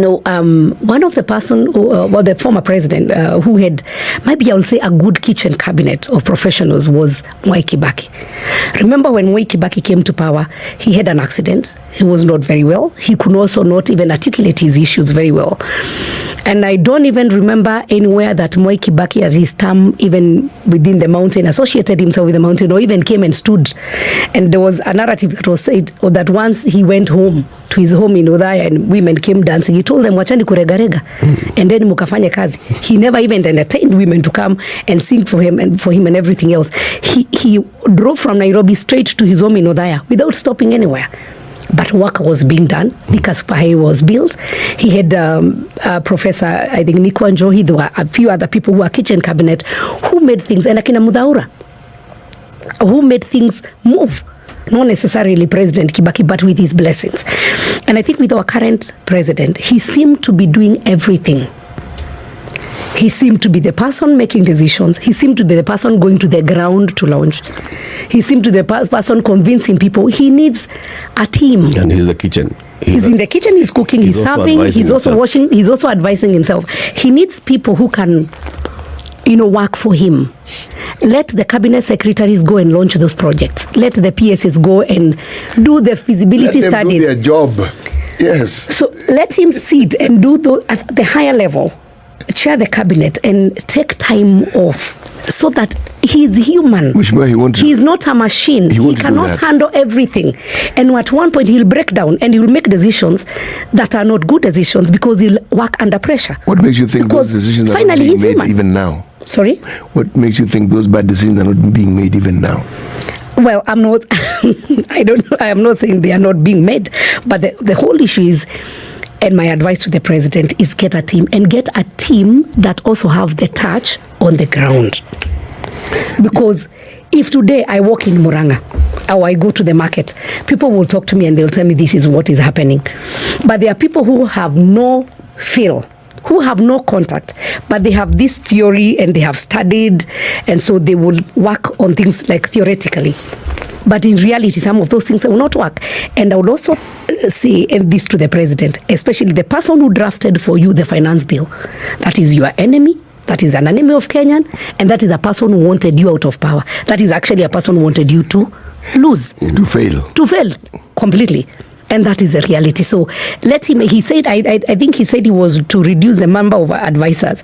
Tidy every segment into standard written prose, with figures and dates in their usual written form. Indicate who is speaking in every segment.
Speaker 1: one of the person, the former president who had, maybe I will say, a good kitchen cabinet of professionals was Mwai Kibaki. Remember when Mwai Kibaki came to power, he had an accident. He was not very well. He could also not even articulate his issues very well. And I don't even remember anywhere that Mwai Kibaki at his term, even within the mountain, associated himself with the mountain or even came and stood. And there was a narrative that was said that once he went home to his home in Othaya and women came dancing, he told them, wachani kuregarega, and then mukafanya kazi. He never even entertained women to come and sing for him and everything else. He drove from Nairobi straight to his home in Othaya without stopping anywhere. But work was being done. Thika Super Highway was built. He had Professor, I think, Nico and Johi. There were a few other people who were kitchen cabinet who made things, and Akina Mudhaura, who made things move. Not necessarily President Kibaki, but with his blessings. And I think with our current president, he seemed to be doing everything. He seemed to be the person making decisions. He seemed to be the person going to the ground to launch. He seemed to be the person convincing people. He needs a team.
Speaker 2: And he's the kitchen.
Speaker 1: He's in the kitchen, he's cooking, he's serving, he's also washing, he's also advising himself. He needs people who can, work for him. Let the cabinet secretaries go and launch those projects. Let the PSs go and do the feasibility
Speaker 3: studies.
Speaker 1: Let them
Speaker 3: do their job. Yes.
Speaker 1: So let him sit and do at the higher level. Chair the cabinet and take time off so that he's human. He's not a machine. He cannot handle everything. And at one point he'll break down and he'll make decisions that are not good decisions because he'll work under pressure.
Speaker 3: What makes you think those decisions are not being made even now?
Speaker 1: Sorry?
Speaker 3: What makes you think those bad decisions are not being made even now?
Speaker 1: Well, I'm not I don't know. I am not saying they are not being made, but the whole issue is, and my advice to the president is get a team that also have the touch on the ground. Because if today I walk in Murang'a or I go to the market, people will talk to me and they'll tell me this is what is happening. But there are people who have no feel, who have no contact, but they have this theory and they have studied, and so they will work on things like theoretically. But in reality, some of those things will not work. And I would also say this to the president, especially the person who drafted for you the finance bill. That is your enemy. That is an enemy of Kenyan. And that is a person who wanted you out of power. That is actually a person who wanted you to lose.
Speaker 3: To fail.
Speaker 1: To fail completely. And that is the reality. So let him, he said, I think he said he was to reduce the number of advisors.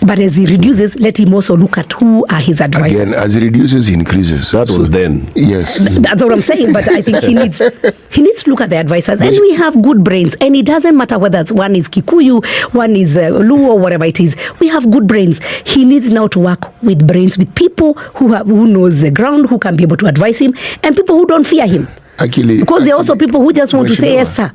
Speaker 1: But as he reduces, let him also look at who are his advisors.
Speaker 3: Again, as he reduces, he increases.
Speaker 2: That was then.
Speaker 3: Yes.
Speaker 1: That's what I'm saying. But I think he needs to look at the advisors. And we have good brains. And it doesn't matter whether one is Kikuyu, one is Luo, whatever it is. We have good brains. He needs now to work with brains, with people who knows the ground, who can be able to advise him, and people who don't fear him. Because there are also people who just want to say yes, sir.